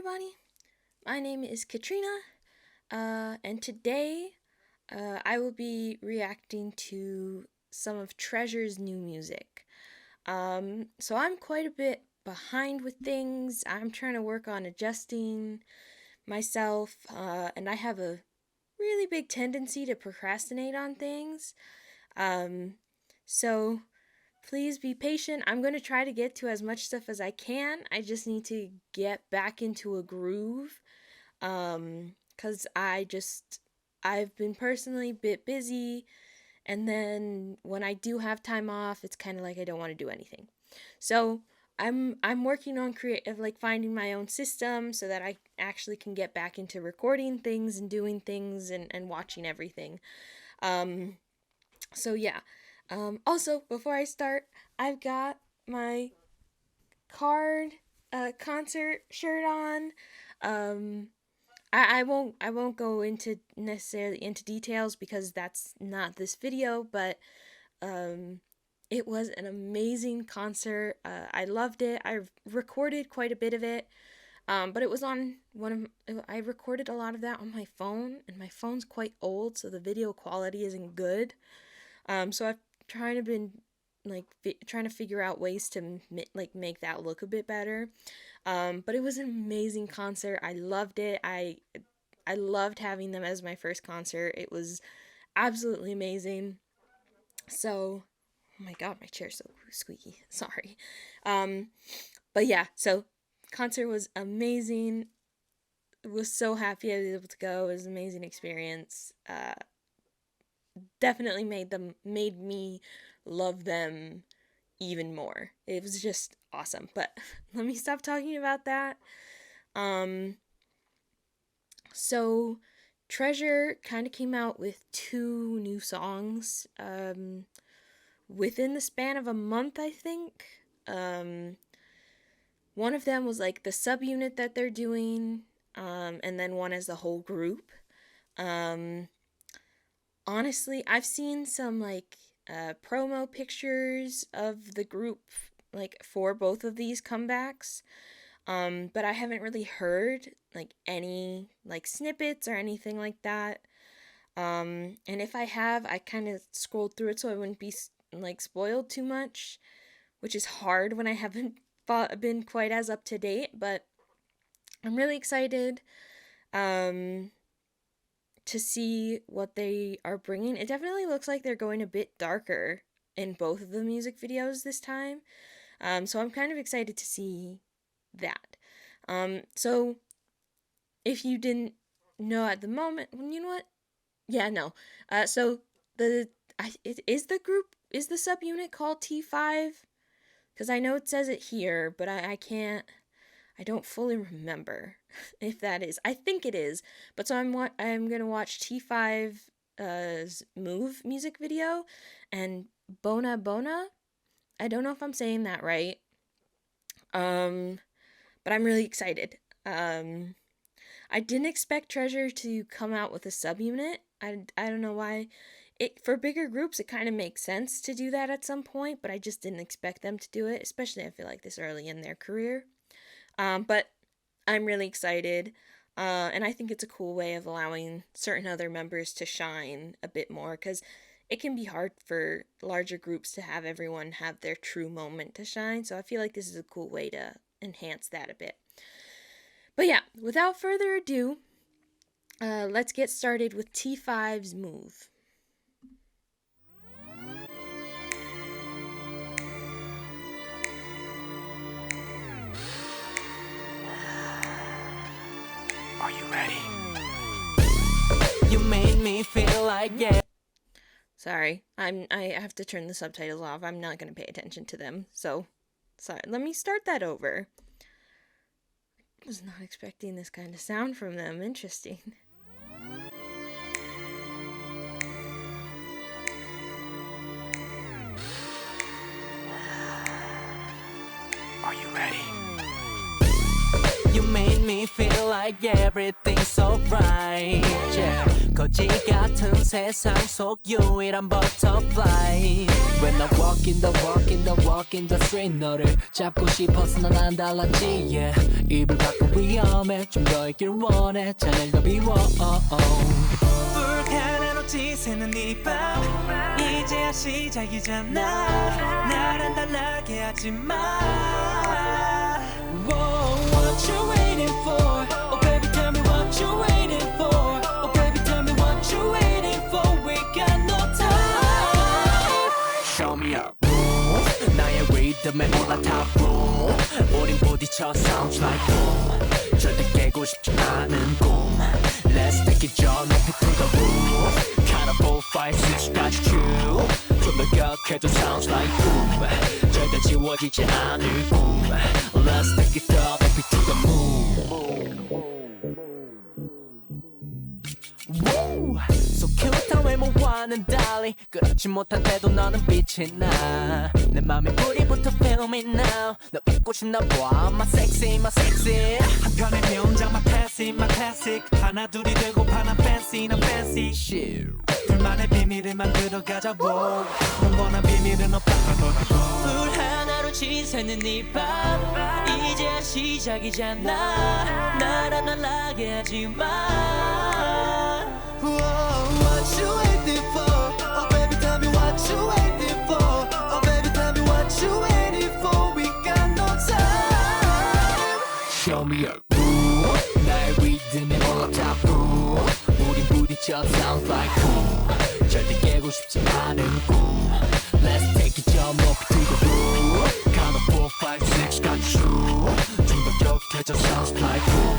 everybody, my name is Katrina, and today I will be reacting to some of Treasure's new music. So I'm quite a bit behind with things. I'm trying to work on adjusting myself, and I have a really big tendency to procrastinate on things. So please be patient. I'm going to try to get to as much stuff as I can. I just need to get back into a groove. Cause I've been personally a bit busy, and then when I do have time off, it's kind of like I don't want to do anything. So I'm working on finding my own system so that I actually can get back into recording things and doing things and watching everything. So yeah. Also, before I start, I've got my card concert shirt on. I won't go into necessarily into details because that's not this video, but it was an amazing concert. I loved it. I recorded quite a bit of it. But it was on I recorded a lot of that on my phone, and my phone's quite old, so the video quality isn't good. So I've been trying to figure out ways to make that look a bit better. But it was an amazing concert. I loved it. I loved having them as my first concert. It was absolutely amazing. So, oh my god, my chair's so squeaky. Sorry. But yeah, so concert was amazing. Was so happy I was able to go. It was an amazing experience. Definitely made me love them even more. It was just awesome. But let me stop talking about that. So Treasure kind of came out with 2 new songs within the span of a month, I think. One of them was like the subunit that they're doing, and then one as the whole group. Honestly, I've seen some promo pictures of the group for both of these comebacks, but I haven't really heard any snippets or anything like that. And if I have, I kind of scrolled through it so I wouldn't be spoiled too much, which is hard when I haven't been quite as up to date. But I'm really excited to see what they are bringing. It definitely looks like they're going a bit darker in both of the music videos this time. So I'm kind of excited to see that. So if you didn't know at the moment, you know what? Yeah, no. So is the subunit called T5? Because I know it says it here, but I don't fully remember if that is. I think it is. But so I'm gonna watch T5's Move music video and Bona Bona. I don't know if I'm saying that right. But I'm really excited. I didn't expect Treasure to come out with a subunit. I don't know why. For bigger groups, it kind of makes sense to do that at some point, but I just didn't expect them to do it, especially I feel like this early in their career. But I'm really excited, and I think it's a cool way of allowing certain other members to shine a bit more, because it can be hard for larger groups to have everyone have their true moment to shine, so I feel like this is a cool way to enhance that a bit. But yeah, without further ado, let's get started with T5's Move. Are you ready? You made me feel like Sorry, I have to turn the subtitles off. I'm not gonna pay attention to them. So, sorry. Let me start that over. I was not expecting this kind of sound from them. Interesting. Are you ready? You made me feel like everything's so right, yeah. 거지 같은 세상 속 유일한 butterfly When I walk in the walk in the walk in the street 너를 잡고 싶어서 난 안 달랐지 yeah. 입을 밖으로 위험해 좀 더 있길 원해 잔을 더 비워 불가능한 지새는 이밤 이제야 시작이잖아 나랑 달라게 하지마 What you waiting for? Oh baby tell me what you waiting for? Oh baby tell me what you waiting for? We got no time Show me up 나의 리듬에 올라타 boom 우린 부딪혀 sounds like boom 절대 깨고 싶지 않은 꿈 Let's take it 저 높이 to the roof Kinda 4, 5, 6까지 쭉 좀더 격해도 sounds like boom 절대 지워지지 않을 꿈 Let's take it up 높이 to the moon Woo! So cute 외모와는 달리 그렇지 못한 태도 너는 빛이 나내 맘에 뿌리부터 feel me now 너 잊고 싶나 봐 my sexy 한편의 명장 my classic 하나 둘이 되고 파나 fancy 난 fancy shit 둘만의 비밀을 만들어가자 wow 영원한 비밀은 없다 불 하나로 지새는 이밤 이제야 시작이잖아 나랑 달라게 하지마 What you waiting for? Oh baby tell me what you waiting for? Oh baby tell me what you waiting for? We got no time Show me a groove 나의 리듬에 올라타 boom 우린 부딪혀 sounds like boom 절대 깨고 싶지 않은 꿈 Let's take it 저 높이 to the roof Count of 4, 5, 6까지 쭉좀더 격해져 sounds like boom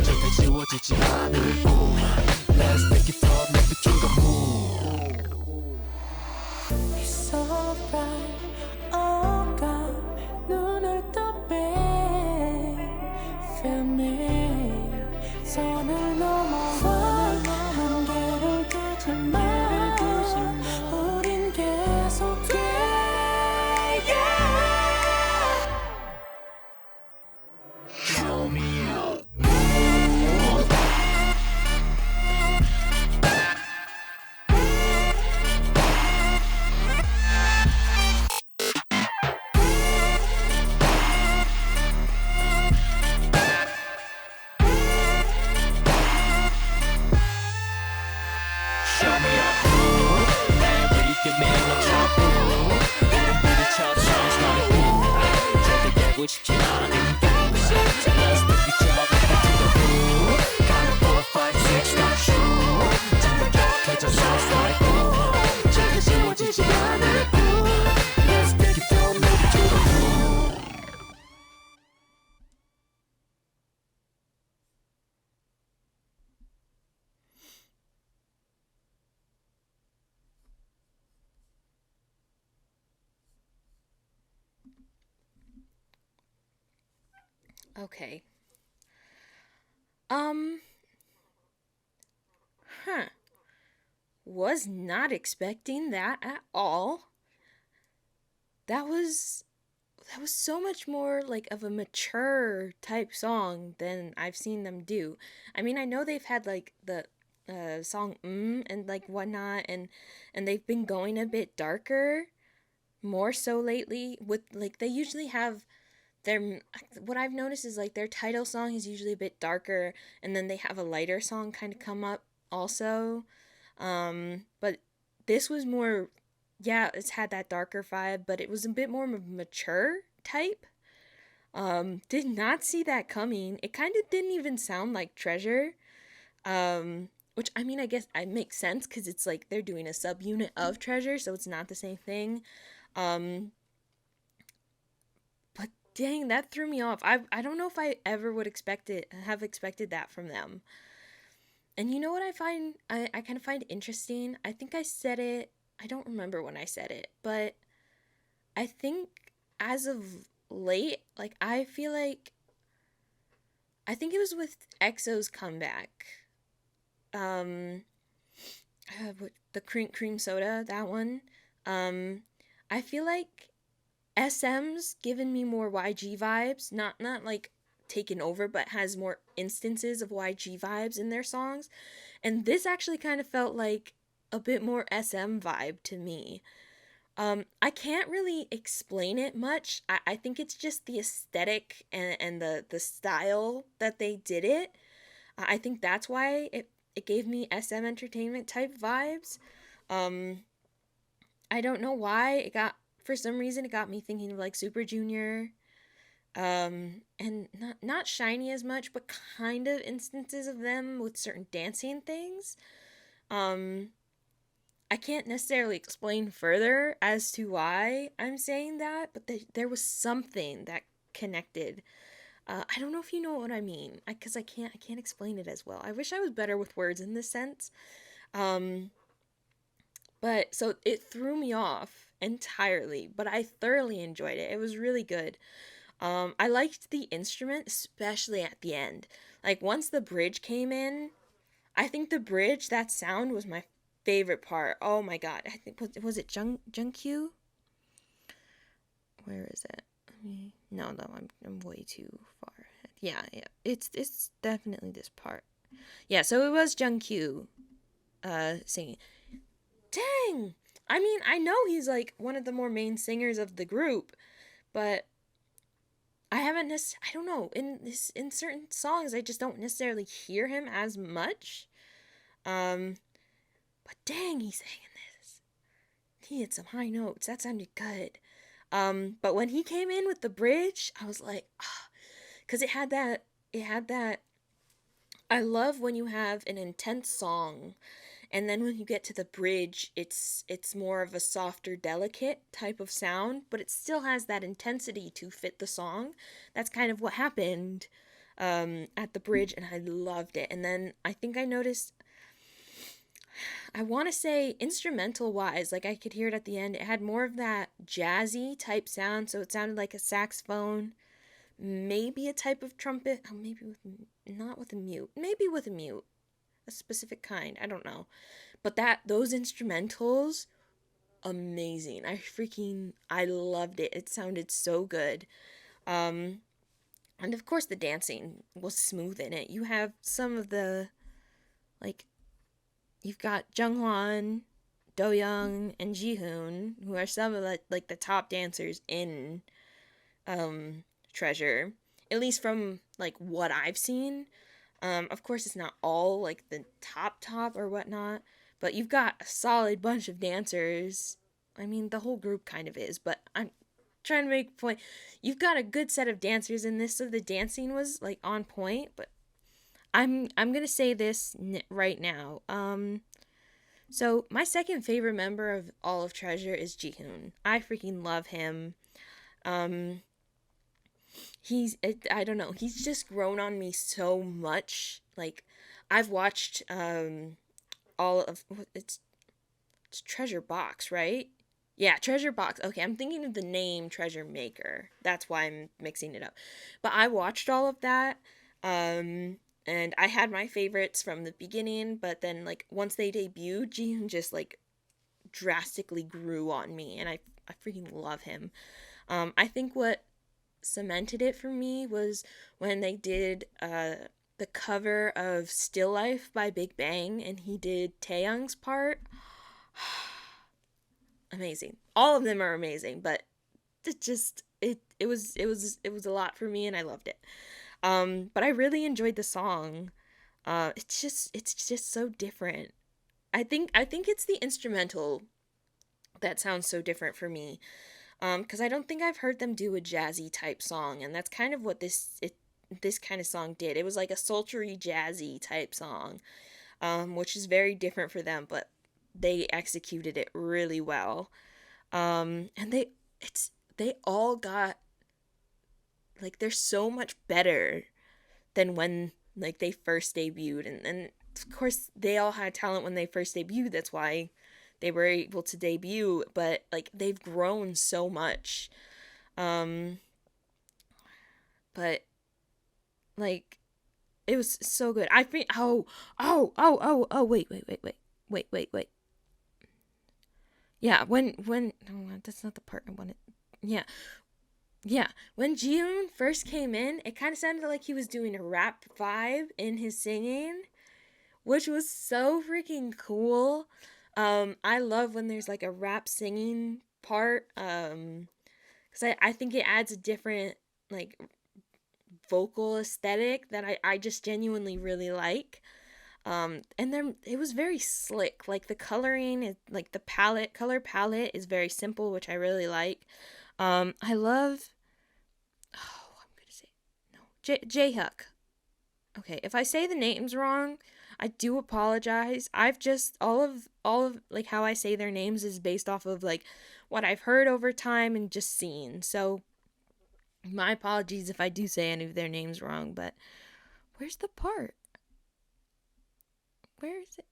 절대 지워지지 않을 꿈 Let's take it up, make it to the moon It's so bright, 어감에 눈을 떠 babe Feel me 선을 넘어와 한계를 두지 마 우린 계속해 yeah. Show me up 싶지 않은 Let's take it up to the roof Count 4, 5, 6 got you 좀더 격해져 sounds like boom 절대 지워지지 않을 꿈 Let's take it up, make it to the moon Okay. Um, huh. Was not expecting that at all. That was so much more like of a mature type song than I've seen them do. I mean, I know they've had like the song and like whatnot, and they've been going a bit darker, more so lately. With like they usually have their what I've noticed is like their title song is usually a bit darker, and then they have a lighter song kind of come up also. But this was more, yeah, it's had that darker vibe, but it was a bit more mature type. Did not see that coming. It kind of didn't even sound like Treasure. Which I mean, I guess it makes sense because it's like they're doing a subunit of Treasure, so it's not the same thing. But dang, that threw me off. I don't know if I ever would have expected that from them. And you know what I kind of find interesting? I think I said it, I don't remember when I said it, but I think as of late, like I feel like, I think it was with EXO's comeback. The cream soda, that one. I feel like SM's given me more YG vibes, not like taken over, but has more instances of YG vibes in their songs. And this actually kind of felt like a bit more SM vibe to me. I can't really explain it much. I think it's just the aesthetic and the style that they did it. I think that's why it gave me SM entertainment type vibes. Um, I don't know why for some reason it got me thinking of like Super Junior. And not shiny as much, but kind of instances of them with certain dancing things. Um, I can't necessarily explain further as to why I'm saying that, but there was something that connected. I don't know if you know what I mean, because I can't explain it as well. I wish I was better with words in this sense. Um, but so it threw me off entirely, but I thoroughly enjoyed it. It was really good. I liked the instrument, especially at the end. Like once the bridge came in, I think the bridge, that sound was my favorite part. Oh my god! I think was it Junkyu? Where is it? No, I'm way too far ahead. Yeah, it's definitely this part. Yeah, so it was Junkyu singing. Dang! I mean, I know he's like one of the more main singers of the group, but I don't know, in certain songs I just don't necessarily hear him as much. Um but dang, he sang in this. He hit some high notes. That sounded good. But when he came in with the bridge, I was like, ah, cuz it had that I love when you have an intense song and then when you get to the bridge, it's more of a softer, delicate type of sound, but it still has that intensity to fit the song. That's kind of what happened at the bridge, and I loved it. And then I think I noticed, I want to say instrumental wise, like I could hear it at the end. It had more of that jazzy type sound, so it sounded like a saxophone, maybe a type of trumpet, oh, maybe with not with a mute, maybe with a mute, a specific kind. I don't know. But those instrumentals, amazing. I loved it. It sounded so good. Um and of course the dancing was smooth in it. You have some of the like you've got Jungwon, Do Young, and Jihoon, who are some of the top dancers in Treasure. At least from like what I've seen. Of course, it's not all like the top or whatnot, but you've got a solid bunch of dancers. I mean, the whole group kind of is, but I'm trying to make a point. You've got a good set of dancers in this, so the dancing was like on point. But I'm gonna say this right now. So my second favorite member of all of Treasure is Jihoon. I freaking love him. Um, I don't know, he's just grown on me so much. Like I've watched all of it's Treasure Box, right? Yeah, Treasure Box. Okay, I'm thinking of the name Treasure Maker. That's why I'm mixing it up. But I watched all of that. And I had my favorites from the beginning, but then like once they debuted, Jihoon just like drastically grew on me, and I freaking love him. I think what cemented it for me was when they did the cover of Still Life by Big Bang, and he did Taeyoung's part. Amazing. All of them are amazing, but it was a lot for me, and I loved it. But I really enjoyed the song. It's just so different. I think it's the instrumental that sounds so different for me. Because I don't think I've heard them do a jazzy type song, and that's kind of what this kind of song did. It was like a sultry jazzy type song, which is very different for them, but they executed it really well. And they all got like they're so much better than when like they first debuted, and of course they all had talent when they first debuted. That's why they were able to debut, but like they've grown so much. Um but like it was so good. I think oh wait. Yeah, when no, that's not the part I wanted. Yeah. Yeah, when Jihoon first came in, it kind of sounded like he was doing a rap vibe in his singing, which was so freaking cool. I love when there's like a rap singing part, because I think it adds a different like vocal aesthetic that I just genuinely really like. And then it was very slick. Like the coloring is like the color palette is very simple, which I really like. I love. Oh, I'm gonna say no. J-Huck. Okay, if I say the names wrong, I do apologize. I've just all of like how I say their names is based off of like what I've heard over time and just seen. So my apologies if I do say any of their names wrong, but where's the part? Where is it?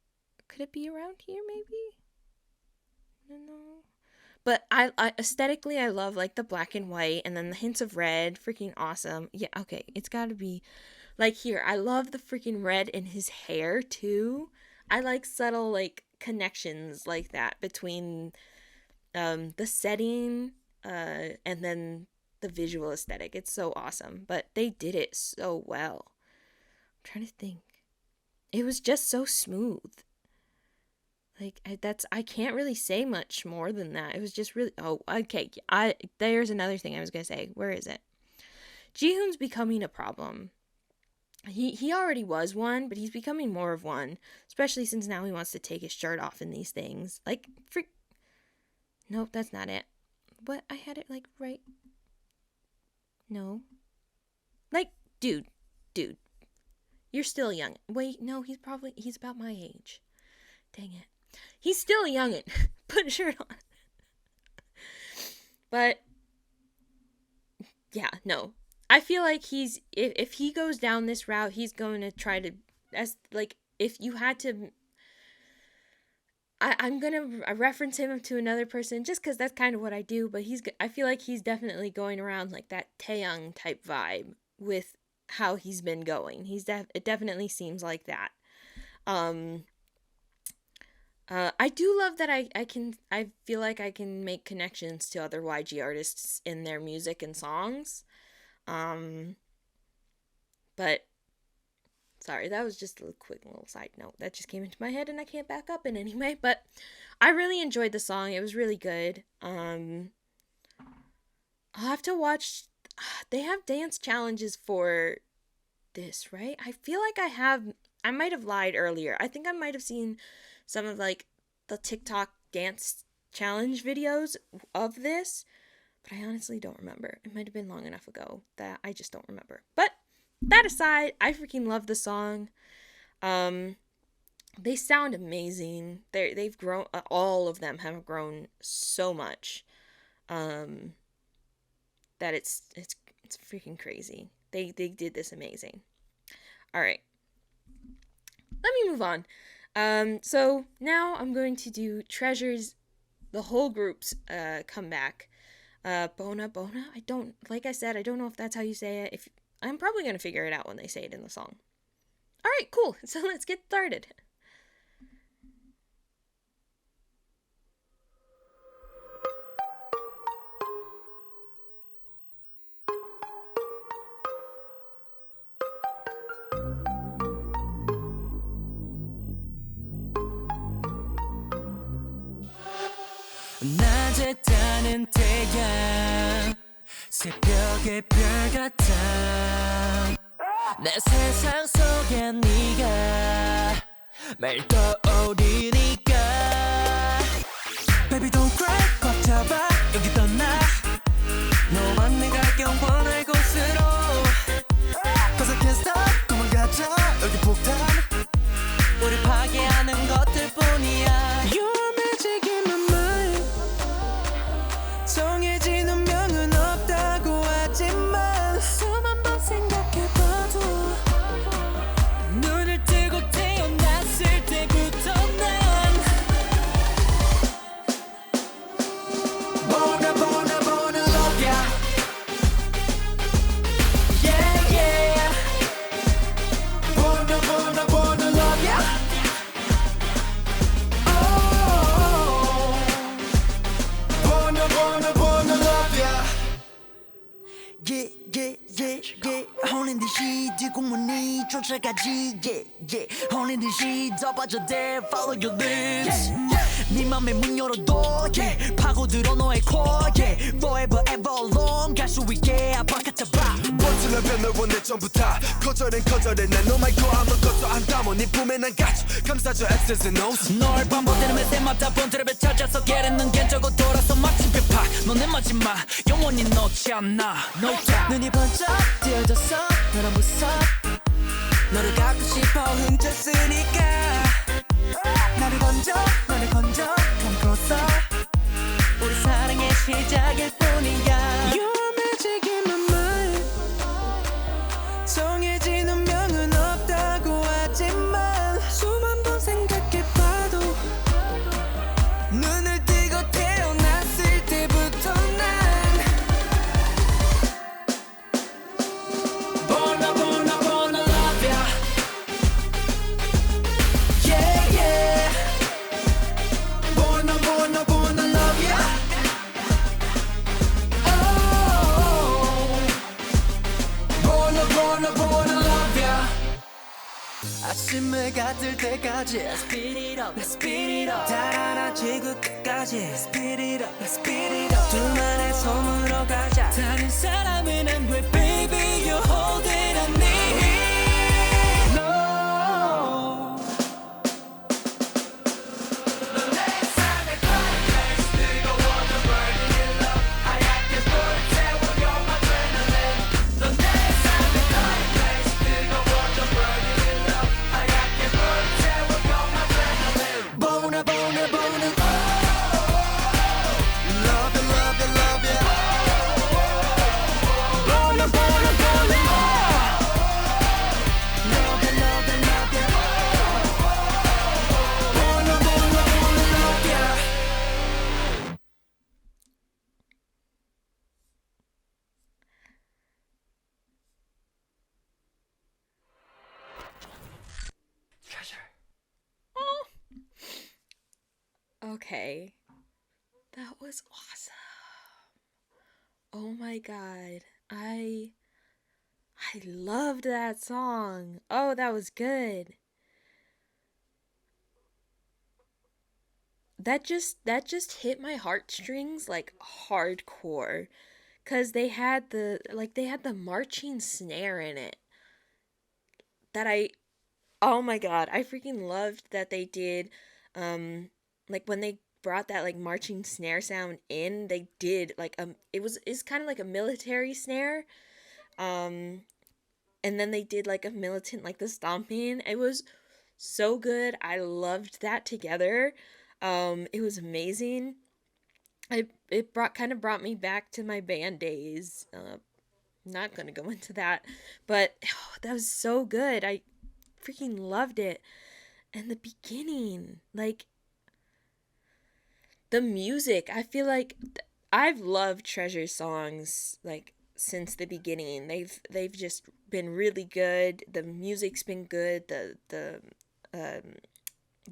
Could it be around here maybe? No. But I aesthetically I love like the black and white and then the hints of red, freaking awesome. Yeah, okay, it's got to be like here. I love the freaking red in his hair too. I like subtle like connections like that between the setting and then the visual aesthetic. It's so awesome, but they did it so well. I'm trying to think. It was just so smooth. Like I can't really say much more than that. It was just really okay. There's another thing I was gonna say. Where is it? Jihoon's becoming a problem. He already was one, but he's becoming more of one, especially since now he wants to take his shirt off in these things. Like freak. Nope, that's not it. What I had it like right. No. Like dude, you're still young. Wait, no, he's about my age. Dang it. He's still a youngin'. Put a shirt on. But yeah, no. I feel like if he goes down this route, he's going to try to as like if you had to I'm gonna reference him to another person just because that's kind of what I do. But I feel like he's definitely going around like that Taeyang type vibe with how he's been going. It definitely seems like that. I do love that I feel like I can make connections to other YG artists in their music and songs. But sorry, that was just a quick little side note that just came into my head and I can't back up in any way. But I really enjoyed the song. It was really good. I'll have to watch. They have dance challenges for this, right? I feel like I might have lied earlier. I think I might have seen some of like the TikTok dance challenge videos of this, but I honestly don't remember. It might have been long enough ago that I just don't remember. But that aside, I freaking love the song. They sound amazing. They've grown. All of them have grown so much. That it's freaking crazy. They did this amazing. All right. Let me move on. So now I'm going to do Treasure's, the whole group's comeback. Bona Bona. Like I said, I don't know if that's how you say it. I'm probably going to figure it out when they say it in the song. All right, cool. So let's get started. 낮에 따는 태양 새벽의 별 같아 내 세상 속에 네가 매일 떠오르니까 Baby don't cry 꽉 잡아 여기 떠나 너와 내가 영원할 곳으로 Cause I can't stop 도망가자 여기 폭탄 우리 파괴하는 것들뿐이야 You are magic in my mind 정해진 운명은 없다고 하지만 수만 번 생각해봐도 눈을 뜨고 태어났을 때부터 난 Bona bona bona loca 듯이 뒷공문이 쫓아가지 yeah, yeah. 홀리듯이 더 빠져들 follow your lips 네 맘에 문 열어둬 yeah. 파고들어 너의 core yeah. forever ever long 갈 수 있게 아바카타바 버튼을 펴놓은 내 전부 다 거절은 거절해 난 너 말고 아무것도 안 담아 네 품에 난 갇혀 감싸줘 X's and O's 널 반복되는 새마다 본드랩에 찾아서 게르는 견적고 돌아서 마침 벽파 너내 마지막 영원히 놓지 않아 no doubt 눈이 번쩍 띄어졌어 너란 무섭 너를 갖고 싶어 훔쳤으니까 나를 건져 Come closer 우리 사랑의 시작일 뿐이야 You're magic in my mind 정해진 운명은 없다고 하지만 수만 번 생각해봐도 눈을 뜨고 태어났을 때부터 난 Bona bona bona love ya Yeah yeah Bona bona bona love ya Oh Bona bona bona love ya 아침을 가들 때까지 Let's speed it up Let's speed it up 달아나지고 끝까지 Let's speed it up Let's speed it up 둘만의 손으로 가자 다른 사람은 안 돼 Baby you hold it I need No Bona bona bona Love you love you love you Bona bona bona Love ya love ya love ya Bona bona bona love ya Treasure Okay. That was awesome. Oh my god. I loved that song. Oh, that was good. That just hit my heartstrings like hardcore, cuz they had the marching snare in it. That I Oh my god, I freaking loved that they did like when they brought that like marching snare sound in, they did like it's kind of like a military snare. Um and then they did like a militant like the stomping. It was so good. I loved that together. It was amazing. It brought me back to my band days. Not gonna go into that, but that was so good. I freaking loved it. And the beginning, like the music, I feel like I've loved Treasure songs like since the beginning. They've just been really good. The music's been good. The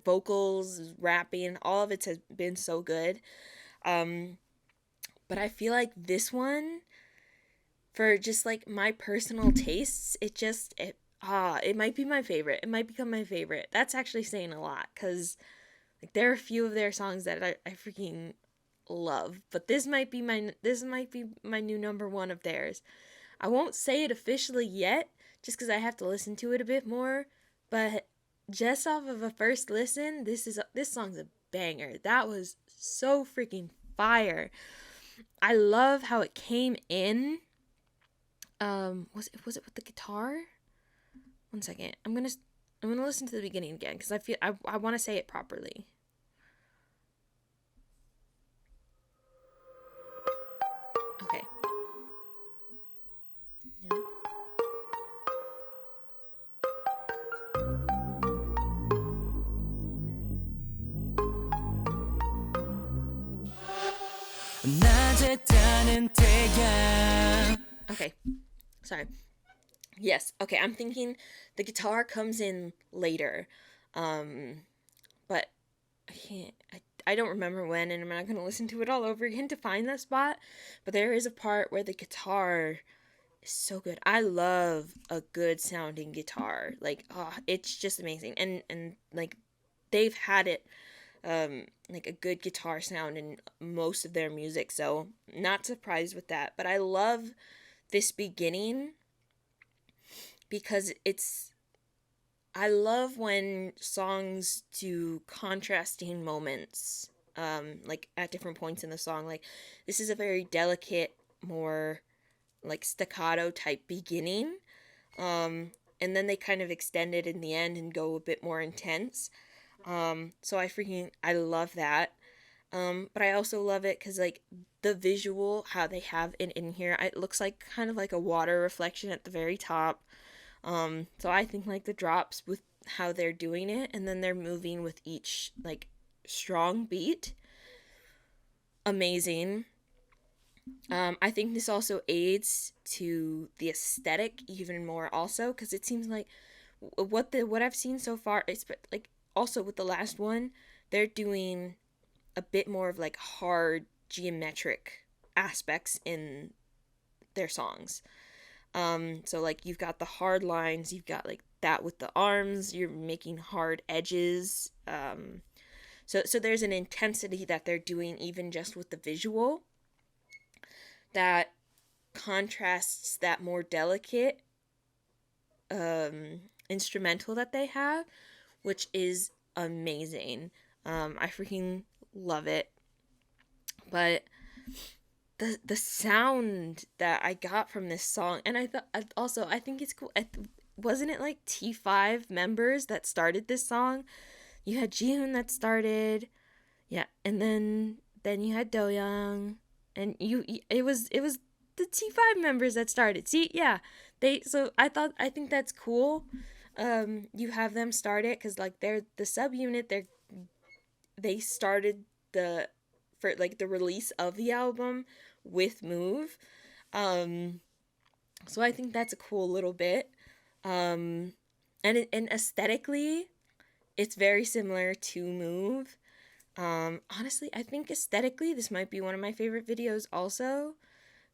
vocals, rapping, all of it has been so good. But I feel like this one, for just like my personal tastes, it might be my favorite. It might become my favorite. That's actually saying a lot, because like there are a few of their songs that I freaking love. But this might be my new number one of theirs. I won't say it officially yet, just because I have to listen to it a bit more. But just off of a first listen, this song's a banger. That was so freaking fire. I love how it came in. Was it with the guitar? One second. I'm gonna listen to the beginning again, because I want to say it properly. Okay. Yeah. Okay. Sorry. Yes. Okay, I'm thinking the guitar comes in later. But I don't remember when, and I'm not going to listen to it all over again to find that spot. But there is a part where the guitar is so good. I love a good sounding guitar. Like, oh, it's just amazing. And like they've had it like a good guitar sound in most of their music, so not surprised with that. But I love this beginning because I love when songs do contrasting moments, like at different points in the song. Like this is a very delicate, more like staccato type beginning, and then they kind of extend it in the end and go a bit more intense. So I love that. But I also love it because like the visual, how they have it in here, it looks like kind of like a water reflection at the very top. So I think like the drops with how they're doing it, and then they're moving with each like strong beat, amazing. I think this also aids to the aesthetic even more also because it seems like what I've seen so far is like also with the last one they're doing a bit more of like hard geometric aspects in their songs. So like you've got the hard lines, you've got like that with the arms, you're making hard edges. So there's an intensity that they're doing even just with the visual that contrasts that more delicate instrumental that they have, which is amazing. I freaking love it. But the sound that I got from this song, and I thought also I think it's cool. Wasn't it like T5 members that started this song? You had Jihoon that started, yeah, and then you had Doyoung, and it was the T5 members that started. See, yeah, I think that's cool. You have them start it because like they're the subunit. They started the for like the release of the album with Move. Um, so I think that's a cool little bit. And aesthetically, it's very similar to Move. Honestly, I think aesthetically, this might be one of my favorite videos also.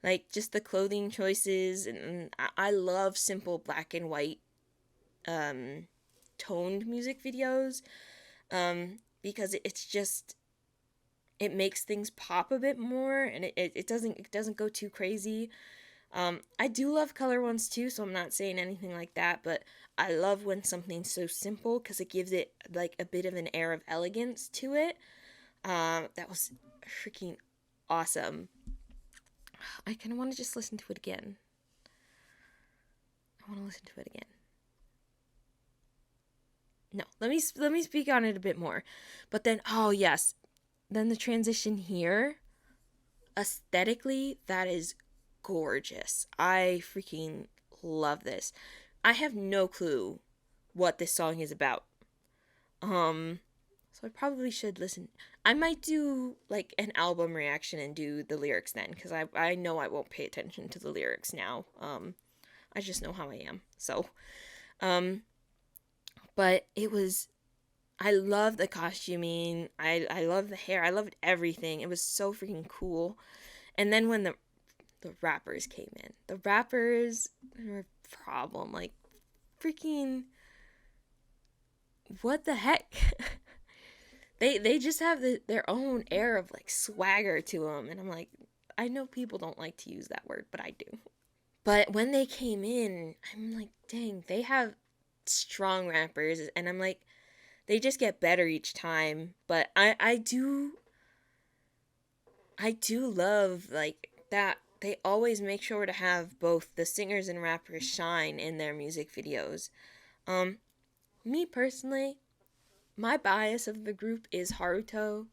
Like, just the clothing choices, and I love simple black and white, toned music videos, because it's just, it makes things pop a bit more, and it doesn't go too crazy. I do love color ones too, so I'm not saying anything like that, but I love when something's so simple because it gives it like a bit of an air of elegance to it. That was freaking awesome. I kind of want to just listen to it again. I want to listen to it again. No, let me speak on it a bit more. But then, oh yes, then the transition here, aesthetically, that is gorgeous. I freaking love this. I have no clue what this song is about. So I probably should listen. I might do like an album reaction and do the lyrics then, because I know I won't pay attention to the lyrics now. I just know how I am. So, um, but it was. I love the costuming. I love the hair. I loved everything. It was so freaking cool. And then when the rappers came in, the rappers were a problem. Like freaking what the heck? They just have their own air of like swagger to them, and I'm like, I know people don't like to use that word, but I do. But when they came in, I'm like, dang, they have strong rappers, and I'm like, they just get better each time. But I do love like that they always make sure to have both the singers and rappers shine in their music videos. Um, Me personally, my bias of the group is Haruto,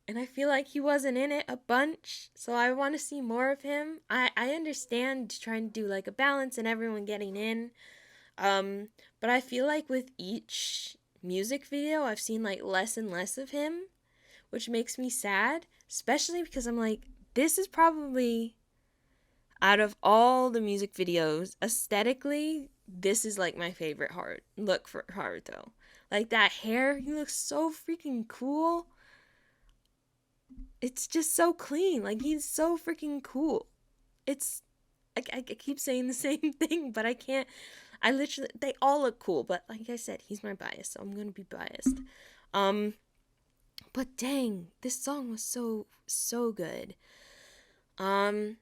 and I feel like he wasn't in it a bunch, so I want to see more of him. I understand trying to do like a balance and everyone getting in, um, but I feel like with each music video, I've seen like less and less of him, which makes me sad, especially because I'm like, this is probably out of all the music videos, aesthetically, this is like my favorite look for Haruto. Like that hair, he looks so freaking cool. It's just so clean. Like he's so freaking cool. It's I keep saying the same thing, but I can't. I literally, they all look cool, but like I said, he's my bias, so I'm gonna be biased. Um, but dang, this song was so good. Um,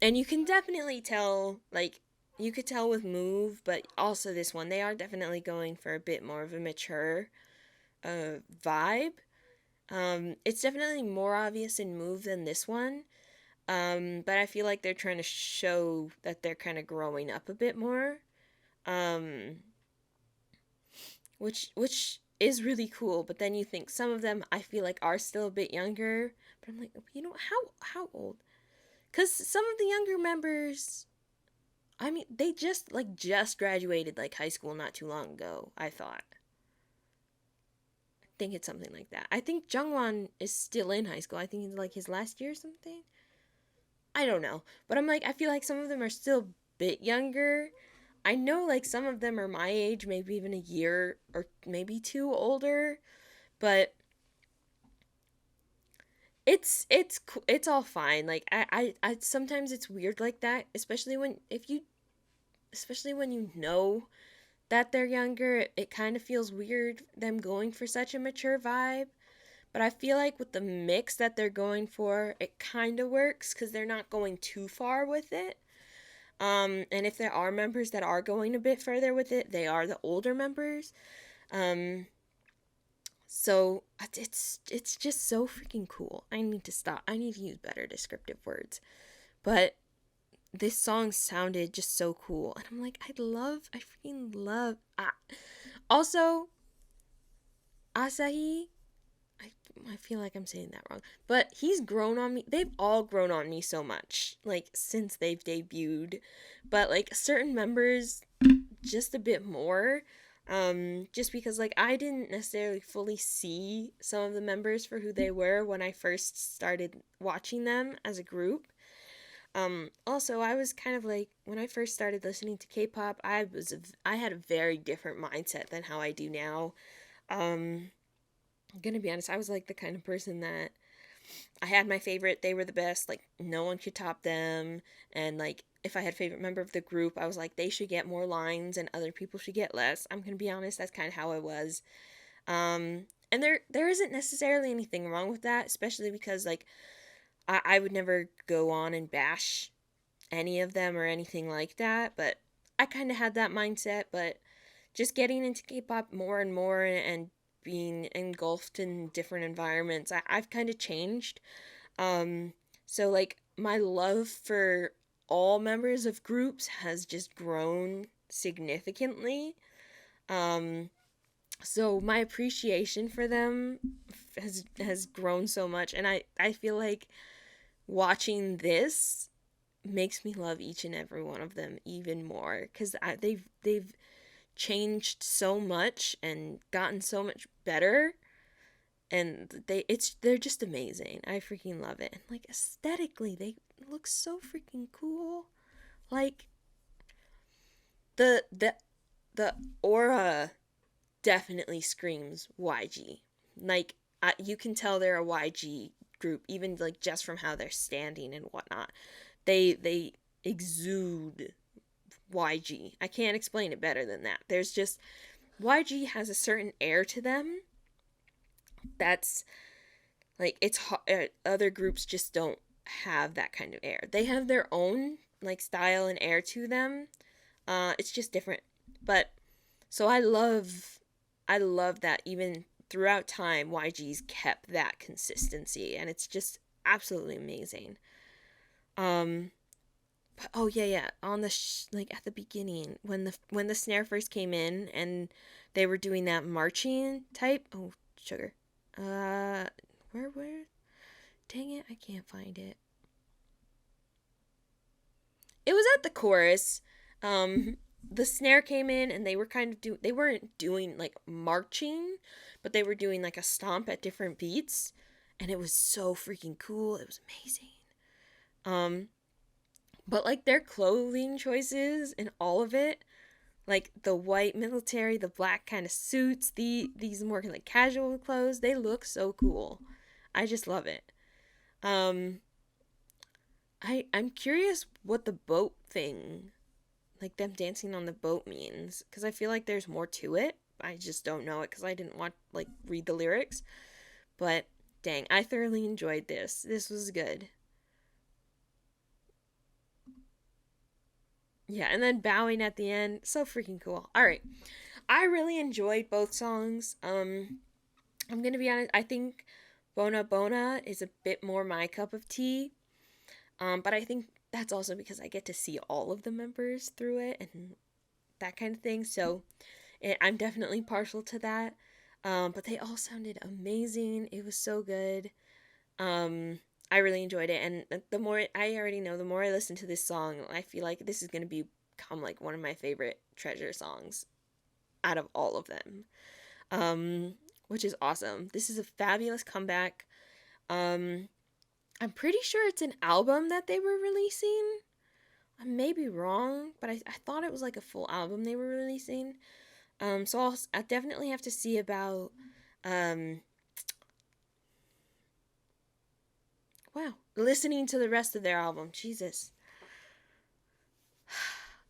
and you can definitely tell, like, you could tell with Move, but also this one, they are definitely going for a bit more of a mature vibe. It's definitely more obvious in Move than this one. But I feel like they're trying to show that they're kind of growing up a bit more. Um, which is really cool, but then you think some of them I feel like are still a bit younger. But I'm like, how old? Cuz some of the younger members, I mean, they just graduated like high school not too long ago, I thought. I think it's something like that. I think Jungwon is still in high school. I think it's like his last year or something. I don't know. But I'm like, I feel like some of them are still a bit younger. I know like some of them are my age, maybe even a year or maybe two older, but it's all fine. Like I sometimes it's weird like that, especially when you know that they're younger, it kind of feels weird them going for such a mature vibe. But I feel like with the mix that they're going for, it kind of works because they're not going too far with it. And if there are members that are going a bit further with it, they are the older members. Um, so it's just so freaking cool. I need to stop. I need to use better descriptive words. But this song sounded just so cool, and I'm like, I freaking love. Also, Asahi. I feel like I'm saying that wrong, but he's grown on me. They've all grown on me so much, like since they've debuted. But like certain members, just a bit more. Just because like I didn't necessarily fully see some of the members for who they were when I first started watching them as a group. Also, I was kind of like when I first started listening to K-pop, I had a very different mindset than how I do now. I'm gonna be honest, I was like the kind of person that I had my favorite, they were the best, like no one could top them, and like if I had a favorite member of the group, I was like they should get more lines and other people should get less. I'm gonna be honest, that's kind of how I was. And there isn't necessarily anything wrong with that, especially because like I would never go on and bash any of them or anything like that, but I kind of had that mindset. But just getting into K-pop more and more and being engulfed in different environments, I've kind of changed. So like my love for all members of groups has just grown significantly. Um, so my appreciation for them has grown so much, and I feel like watching this makes me love each and every one of them even more because they've changed so much and gotten so much better, and they're just amazing. I freaking love it. And like aesthetically, they look so freaking cool. Like the the the aura definitely screams YG. Like you can tell they're a YG group even like just from how they're standing and whatnot. They exude YG. I can't explain it better than that. There's just YG has a certain air to them that's like other groups just don't have that kind of air. They have their own like style and air to them. It's just different. But so I love that even throughout time YG's kept that consistency, and it's just absolutely amazing. Um but oh yeah, on the like at the beginning when the snare first came in and they were doing that marching type. Oh, sugar. Where dang it, I can't find it. It was at the chorus. The snare came in and they were kind of they weren't doing like marching, but they were doing like a stomp at different beats, and it was so freaking cool. It was amazing. Um but like their clothing choices and all of it, like the white military, the black kind of suits, these more like casual clothes, they look so cool. I just love it. Um I'm curious what the boat thing, like them dancing on the boat, means, because I feel like there's more to it. I just don't know it because I didn't want read the lyrics. But dang, I thoroughly enjoyed this. This was good. Yeah, and then bowing at the end, so freaking cool. All right, I really enjoyed both songs. I'm gonna be honest. I think Bona Bona is a bit more my cup of tea. But I think that's also because I get to see all of the members through it and that kind of thing. So I'm definitely partial to that. But they all sounded amazing. It was so good. I really enjoyed it. And the more I already know, the more I listen to this song, I feel like this is going to become like one of my favorite Treasure songs out of all of them. Which is awesome. This is a fabulous comeback. I'm pretty sure it's an album that they were releasing. I may be wrong, but I thought it was like a full album they were releasing. So I definitely have to see about, wow, listening to the rest of their album. Jesus.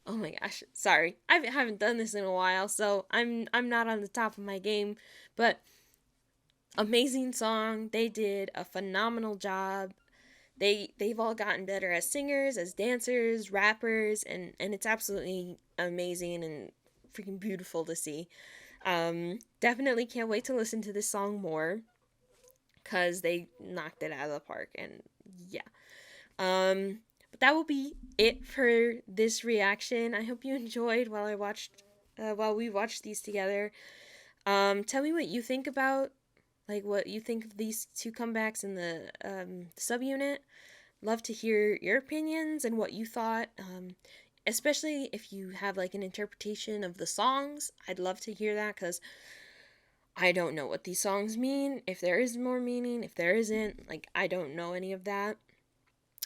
Oh my gosh, sorry. I haven't done this in a while, so I'm not on the top of my game, but amazing song. They did a phenomenal job. They've all gotten better as singers, as dancers, rappers, and it's absolutely amazing and freaking beautiful to see. Definitely can't wait to listen to this song more because they knocked it out of the park, and yeah. But that will be it for this reaction. I hope you enjoyed while we watched these together. Tell me what you think about, like, what you think of these two comebacks in the subunit. Love to hear your opinions and what you thought, especially if you have like an interpretation of the songs. I'd love to hear that because I don't know what these songs mean, if there is more meaning, if there isn't. Like, I don't know any of that.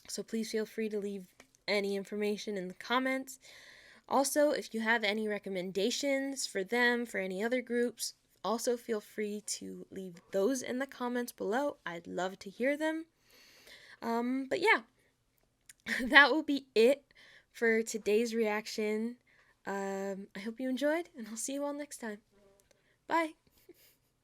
So please feel free to leave any information in the comments. Also, if you have any recommendations for them, for any other groups, also feel free to leave those in the comments below. I'd love to hear them. But yeah, that will be it for today's reaction. I hope you enjoyed, and I'll see you all next time. Bye.